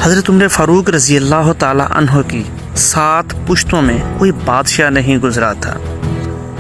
حضرت عمر فاروق رضی اللہ تعالی عنہ کی 7 پشتوں میں کوئی بادشاہ نہیں گزرا تھا۔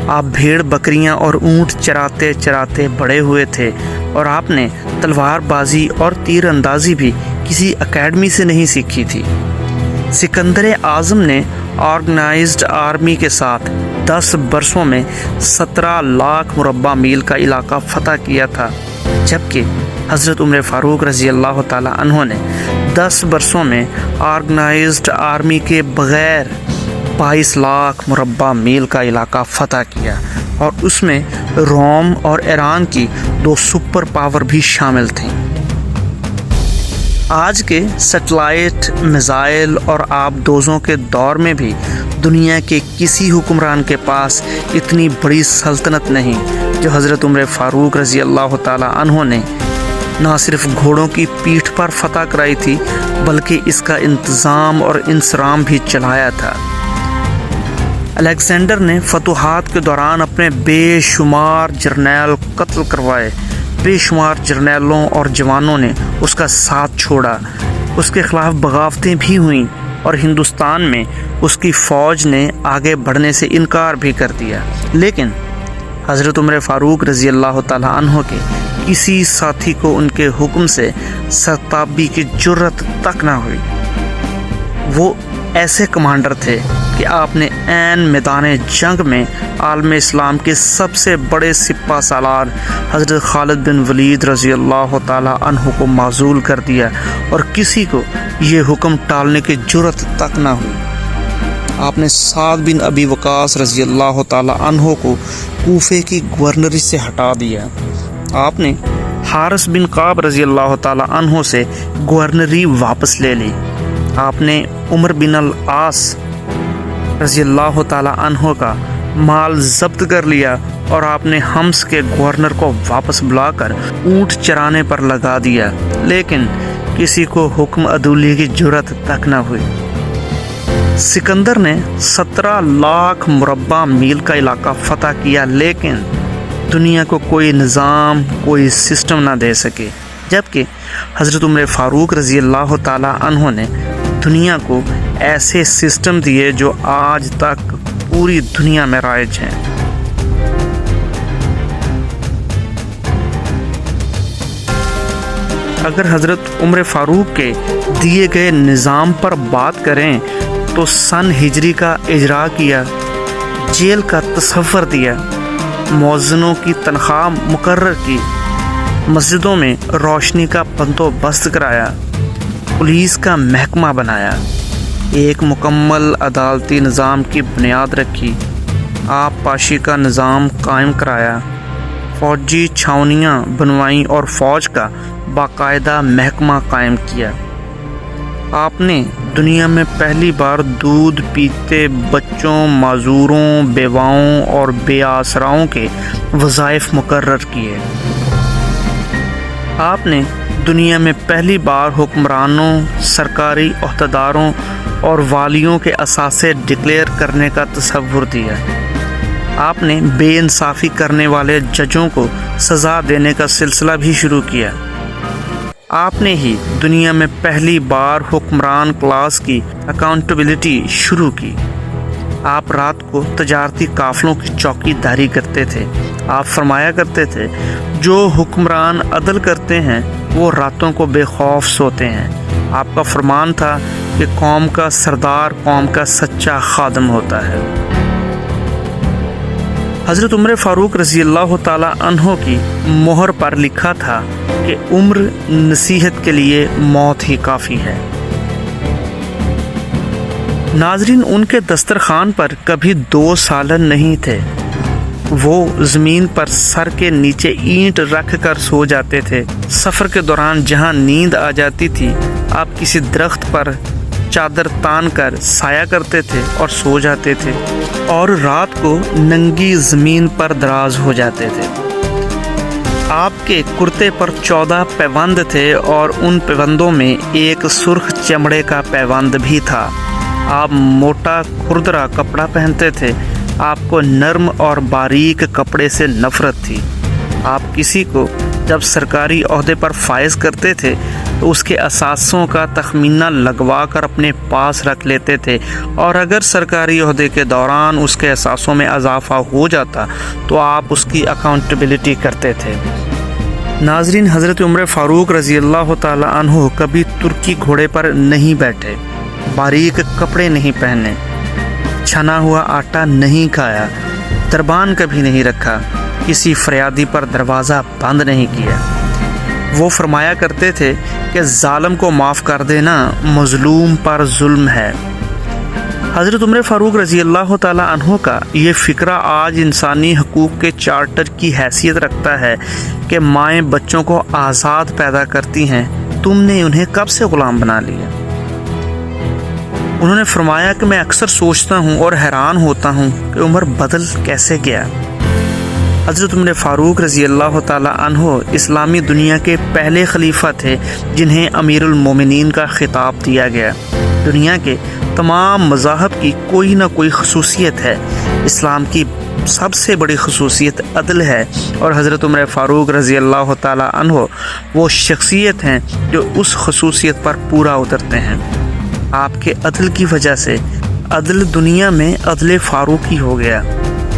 آپ بھیڑ بکریاں اور اونٹ چراتے چراتے بڑے ہوئے تھے، اور آپ نے تلوار بازی اور تیر اندازی بھی کسی اکیڈمی سے نہیں سیکھی تھی۔ سکندر اعظم نے آرگنائزڈ آرمی کے ساتھ 10 برسوں میں 17 لاکھ مربع میل کا علاقہ فتح کیا تھا، جبکہ حضرت عمر فاروق رضی اللہ تعالی عنہ نے 10 برسوں میں آرگنائزڈ آرمی کے بغیر 22 لاکھ مربع میل کا علاقہ فتح کیا، اور اس میں روم اور ایران کی 2 سپر پاور بھی شامل تھیں۔ آج کے سیٹلائٹ، میزائل اور آبدوزوں کے دور میں بھی دنیا کے کسی حکمران کے پاس اتنی بڑی سلطنت نہیں جو حضرت عمر فاروق رضی اللہ تعالی عنہ نے نہ صرف گھوڑوں کی پیٹھ پر فتح کرائی تھی، بلکہ اس کا انتظام اور انصرام بھی چلایا تھا۔ الیگزینڈر نے فتوحات کے دوران اپنے بے شمار جرنیل قتل کروائے، بے شمار جرنیلوں اور جوانوں نے اس کا ساتھ چھوڑا، اس کے خلاف بغاوتیں بھی ہوئیں، اور ہندوستان میں اس کی فوج نے آگے بڑھنے سے انکار بھی کر دیا، لیکن حضرت عمر فاروق رضی اللہ تعالی عنہ کے کسی ساتھی کو ان کے حکم سے سرتابی کی جرت تک نہ ہوئی۔ وہ ایسے کمانڈر تھے کہ آپ نے عین میدان جنگ میں عالم اسلام کے سب سے بڑے سپہ سالار حضرت خالد بن ولید رضی اللہ تعالی عنہ کو معزول کر دیا، اور کسی کو یہ حکم ٹالنے کی جرت تک نہ ہوئی۔ آپ نے سعد بن ابی وقاص رضی اللہ تعالی عنہ کو کوفے کی گورنری سے ہٹا دیا۔ آپ نے حارث بن قاب رضی اللہ تعالی عنہ سے گورنری واپس لے لی۔ آپ نے عمر بن العاص رضی اللہ تعالی عنہ کا مال ضبط کر لیا، اور آپ نے حمص کے گورنر کو واپس بلا کر اونٹ چرانے پر لگا دیا، لیکن کسی کو حکم عدولی کی جرت تک نہ ہوئی۔ سکندر نے 17 لاکھ مربع میل کا علاقہ فتح کیا، لیکن دنیا کو کوئی نظام، کوئی سسٹم نہ دے سکے، جبکہ حضرت عمر فاروق رضی اللہ تعالی عنہ نے دنیا کو ایسے سسٹم دیے جو آج تک پوری دنیا میں رائج ہیں۔ اگر حضرت عمر فاروق کے دیے گئے نظام پر بات کریں تو سن ہجری کا اجرا کیا، جیل کا تصور دیا، مؤذنوں کی تنخواہ مقرر کی، مسجدوں میں روشنی کا بندوبست کرایا، پولیس کا محکمہ بنایا، ایک مکمل عدالتی نظام کی بنیاد رکھی، آب پاشی کا نظام قائم کرایا، فوجی چھاونیاں بنوائیں اور فوج کا باقاعدہ محکمہ قائم کیا۔ آپ نے دنیا میں پہلی بار دودھ پیتے بچوں، معذوروں، بیواؤں اور بے آسراؤں کے وظائف مقرر کیے۔ آپ نے دنیا میں پہلی بار حکمرانوں، سرکاری عہدیداروں اور والیوں کے اثاثے ڈکلیئر کرنے کا تصور دیا۔ آپ نے بے انصافی کرنے والے ججوں کو سزا دینے کا سلسلہ بھی شروع کیا۔ آپ نے ہی دنیا میں پہلی بار حکمران کلاس کی اکاؤنٹیبلٹی شروع کی۔ آپ رات کو تجارتی قافلوں کی چوکی داری کرتے تھے۔ آپ فرمایا کرتے تھے، جو حکمران عدل کرتے ہیں وہ راتوں کو بے خوف سوتے ہیں۔ آپ کا فرمان تھا کہ قوم کا سردار قوم کا سچا خادم ہوتا ہے۔ حضرت عمر فاروق رضی اللہ تعالی عنہ کی مہر پر لکھا تھا کہ عمر نصیحت کے لیے موت ہی کافی ہے۔ ناظرین، ان کے دسترخوان پر کبھی 2 سالن نہیں تھے۔ وہ زمین پر سر کے نیچے اینٹ رکھ کر سو جاتے تھے۔ سفر کے دوران جہاں نیند آ جاتی تھی، آپ کسی درخت پر چادر تان کر سایہ کرتے تھے اور سو جاتے تھے، اور رات کو ننگی زمین پر دراز ہو جاتے تھے۔ آپ کے کرتے پر 14 پیوند تھے، اور ان پیوندوں میں ایک سرخ چمڑے کا پیوند بھی تھا۔ آپ موٹا کھردرا کپڑا پہنتے تھے۔ آپ کو نرم اور باریک کپڑے سے نفرت تھی۔ آپ کسی کو جب سرکاری عہدے پر فائز کرتے تھے تو اس کے اثاثوں کا تخمینہ لگوا کر اپنے پاس رکھ لیتے تھے، اور اگر سرکاری عہدے کے دوران اس کے اثاثوں میں اضافہ ہو جاتا تو آپ اس کی اکاؤنٹیبلٹی کرتے تھے۔ ناظرین، حضرت عمر فاروق رضی اللہ تعالی عنہ کبھی ترکی گھوڑے پر نہیں بیٹھے، باریک کپڑے نہیں پہنے، چھنا ہوا آٹا نہیں کھایا، دربان کبھی نہیں رکھا، کسی فریادی پر دروازہ بند نہیں کیا۔ وہ فرمایا کرتے تھے کہ ظالم کو معاف کر دینا مظلوم پر ظلم ہے۔ حضرت عمر فاروق رضی اللہ تعالی عنہ کا یہ فکرہ آج انسانی حقوق کے چارٹر کی حیثیت رکھتا ہے کہ مائیں بچوں کو آزاد پیدا کرتی ہیں، تم نے انہیں کب سے غلام بنا لیا۔ انہوں نے فرمایا کہ میں اکثر سوچتا ہوں اور حیران ہوتا ہوں کہ عمر بدل کیسے گیا۔ حضرت عمر فاروق رضی اللہ تعالی عنہ اسلامی دنیا کے پہلے خلیفہ تھے جنہیں امیر المومنین کا خطاب دیا گیا۔ دنیا کے تمام مذاہب کی کوئی نہ کوئی خصوصیت ہے، اسلام کی سب سے بڑی خصوصیت عدل ہے، اور حضرت عمر فاروق رضی اللہ تعالی عنہ وہ شخصیت ہیں جو اس خصوصیت پر پورا اترتے ہیں۔ آپ کے عدل کی وجہ سے عدل دنیا میں عدل فاروقی ہو گیا۔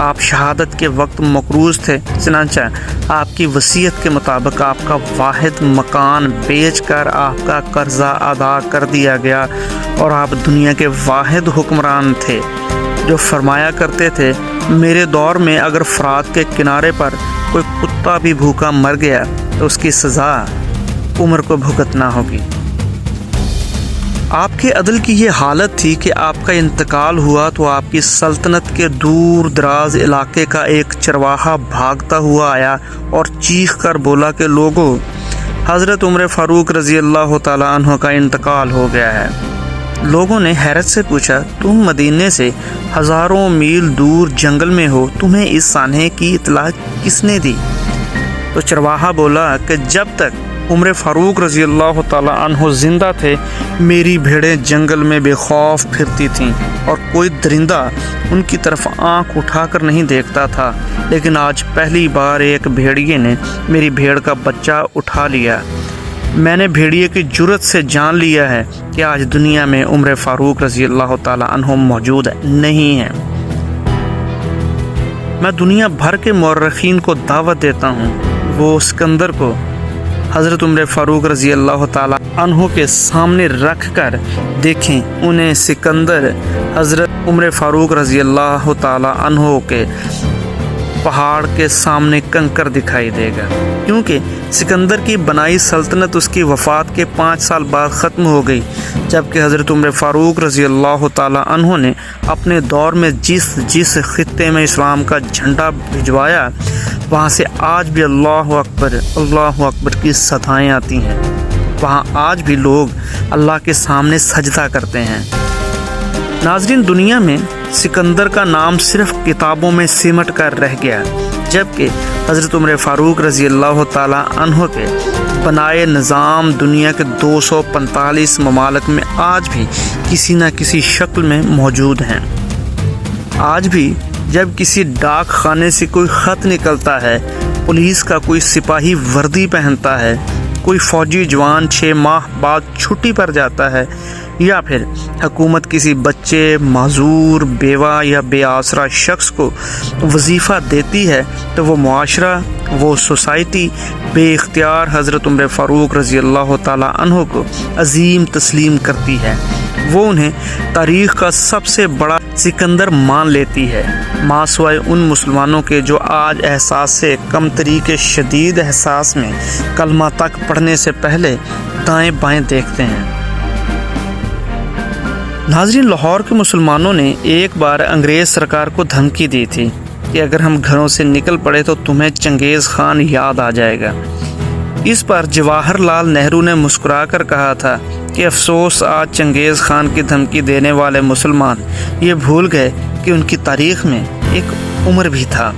آپ شہادت کے وقت مقروض تھے، چنانچہ آپ کی وصیت کے مطابق آپ کا واحد مکان بیچ کر آپ کا قرضہ ادا کر دیا گیا، اور آپ دنیا کے واحد حکمران تھے جو فرمایا کرتے تھے، میرے دور میں اگر فرات کے کنارے پر کوئی کتا بھی بھوکا مر گیا تو اس کی سزا عمر کو بھگتنا ہوگی۔ آپ کے عدل کی یہ حالت تھی کہ آپ کا انتقال ہوا تو آپ کی سلطنت کے دور دراز علاقے کا ایک چرواہا بھاگتا ہوا آیا اور چیخ کر بولا کہ لوگوں، حضرت عمر فاروق رضی اللہ تعالی عنہ کا انتقال ہو گیا ہے۔ لوگوں نے حیرت سے پوچھا، تم مدینے سے ہزاروں میل دور جنگل میں ہو، تمہیں اس سانحے کی اطلاع کس نے دی؟ تو چرواہا بولا کہ جب تک عمر فاروق رضی اللہ تعالی عنہ زندہ تھے، میری بھیڑیں جنگل میں بے خوف پھرتی تھیں اور کوئی درندہ ان کی طرف آنکھ اٹھا کر نہیں دیکھتا تھا، لیکن آج پہلی بار ایک بھیڑیے نے میری بھیڑ کا بچہ اٹھا لیا۔ میں نے بھیڑیے کی جرت سے جان لیا ہے کہ آج دنیا میں عمر فاروق رضی اللہ تعالی عنہ موجود نہیں ہے۔ میں دنیا بھر کے مورخین کو دعوت دیتا ہوں وہ سکندر کو حضرت عمر فاروق رضی اللہ تعالی عنہ کے سامنے رکھ کر دیکھیں، انہیں سکندر حضرت عمر فاروق رضی اللہ تعالی عنہ کے پہاڑ کے سامنے کنکر دکھائی دے گا، کیونکہ سکندر کی بنائی سلطنت اس کی وفات کے 5 سال بعد ختم ہو گئی، جبکہ حضرت عمر فاروق رضی اللہ تعالی عنہ نے اپنے دور میں جس خطے میں اسلام کا جھنڈا بھجوایا، وہاں سے آج بھی اللہ اکبر کی صدائیں آتی ہیں، وہاں آج بھی لوگ اللہ کے سامنے سجدہ کرتے ہیں۔ ناظرین، دنیا میں سکندر کا نام صرف کتابوں میں سمٹ کر رہ گیا، جبکہ حضرت عمر فاروق رضی اللہ تعالی عنہ کے بنائے نظام دنیا کے 245 ممالک میں آج بھی کسی نہ کسی شکل میں موجود ہیں۔ آج بھی جب کسی ڈاک خانے سے کوئی خط نکلتا ہے، پولیس کا کوئی سپاہی وردی پہنتا ہے، کوئی فوجی جوان 6 ماہ بعد چھٹی پر جاتا ہے، یا پھر حکومت کسی بچے، معذور، بیوہ یا بے آسرا شخص کو وظیفہ دیتی ہے، تو وہ معاشرہ، وہ سوسائٹی بے اختیار حضرت عمر فاروق رضی اللہ تعالی عنہ کو عظیم تسلیم کرتی ہے۔ وہ انہیں تاریخ کا سب سے بڑا سکندر مان لیتی ہے، ماں سوائے ان مسلمانوں کے جو آج احساس سے کمتری کے شدید احساس میں کلمہ تک پڑھنے سے پہلے دائیں بائیں دیکھتے ہیں۔ ناظرین، لاہور کے مسلمانوں نے ایک بار انگریز سرکار کو دھمکی دی تھی کہ اگر ہم گھروں سے نکل پڑے تو تمہیں چنگیز خان یاد آ جائے گا۔ اس پر جواہر لال نہرو نے مسکرا کر کہا تھا کہ افسوس، آج چنگیز خان کی دھمکی دینے والے مسلمان یہ بھول گئے کہ ان کی تاریخ میں ایک عمر بھی تھا،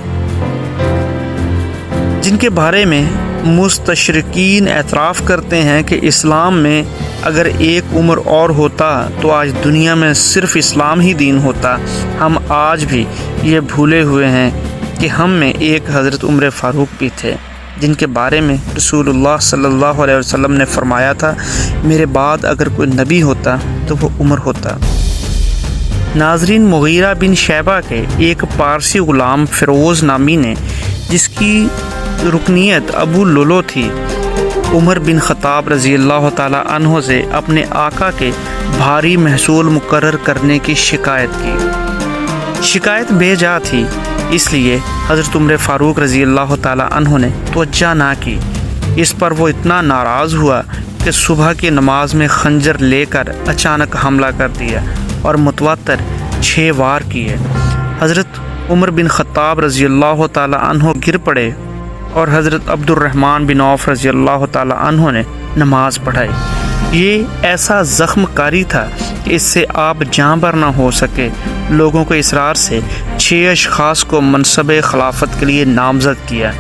جن کے بارے میں مستشرقین اعتراف کرتے ہیں کہ اسلام میں اگر ایک عمر اور ہوتا تو آج دنیا میں صرف اسلام ہی دین ہوتا۔ ہم آج بھی یہ بھولے ہوئے ہیں کہ ہم میں ایک حضرت عمر فاروق بھی تھے۔ جن کے بارے میں رسول اللہ صلی اللہ علیہ وسلم نے فرمایا تھا میرے بعد اگر کوئی نبی ہوتا تو وہ عمر ہوتا۔ ناظرین، مغیرہ بن شیبہ کے ایک پارسی غلام فیروز نامی نے، جس کی رکنیت ابو لولو تھی، عمر بن خطاب رضی اللہ تعالی عنہ سے اپنے آقا کے بھاری محصول مقرر کرنے کی شکایت کی۔ شکایت بے جا تھی، اس لیے حضرت عمر فاروق رضی اللہ تعالی عنہ نے توجہ نہ کی۔ اس پر وہ اتنا ناراض ہوا کہ صبح کی نماز میں خنجر لے کر اچانک حملہ کر دیا اور متواتر 6 وار کیے۔ حضرت عمر بن خطاب رضی اللہ تعالی عنہ گر پڑے اور حضرت عبد الرحمن بن عوف رضی اللہ تعالی عنہ نے نماز پڑھائی۔ یہ ایسا زخم کاری تھا کہ اس سے آپ جاں بر نہ ہو سکے۔ لوگوں کو اصرار سے 6 اشخاص کو منصب خلافت کے لیے نامزد کیا۔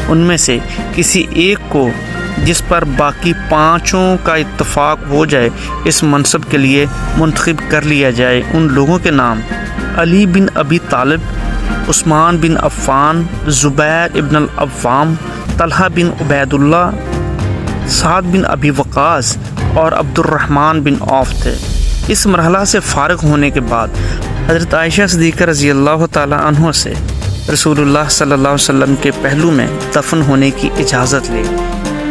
ان میں سے کسی ایک کو، جس پر باقی 5 کا اتفاق ہو جائے، اس منصب کے لیے منتخب کر لیا جائے۔ ان لوگوں کے نام علی بن ابی طالب، عثمان بن عفان، زبیر ابن العوام، طلحہ بن عبید اللہ، سعد بن ابی وقاص اور عبد الرحمن بن عوف تھے۔ اس مرحلہ سے فارغ ہونے کے بعد حضرت عائشہ صدیقہ رضی اللہ تعالی عنہ سے رسول اللہ صلی اللہ علیہ وسلم کے پہلو میں دفن ہونے کی اجازت لی۔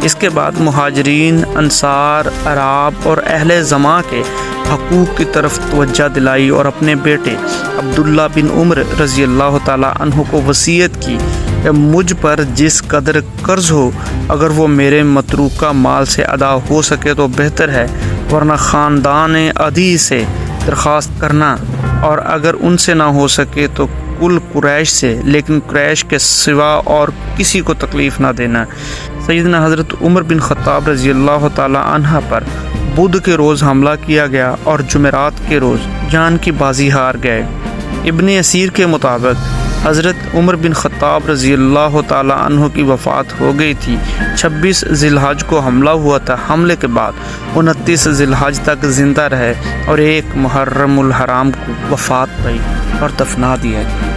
اس کے بعد مہاجرین، انصار، اعراب اور اہل زماں کے حقوق کی طرف توجہ دلائی اور اپنے بیٹے عبداللہ بن عمر رضی اللہ تعالی عنہ کو وصیت کی کہ مجھ پر جس قدر قرض ہو، اگر وہ میرے متروکہ مال سے ادا ہو سکے تو بہتر ہے، ورنہ خاندان عدی سے درخواست کرنا، اور اگر ان سے نہ ہو سکے تو کل قریش سے، لیکن قریش کے سوا اور کسی کو تکلیف نہ دینا۔ سیدنا حضرت عمر بن خطاب رضی اللہ تعالی عنہ پر بدھ کے روز حملہ کیا گیا اور جمعرات کے روز جان کی بازی ہار گئے۔ ابن اسیر کے مطابق حضرت عمر بن خطاب رضی اللہ تعالی عنہ کی وفات ہو گئی تھی۔ 26 ذی الحج کو حملہ ہوا تھا۔ حملے کے بعد 29 ذی الحج تک زندہ رہے اور 1 محرم الحرام کو وفات پائی اور دفنا دیا گیا۔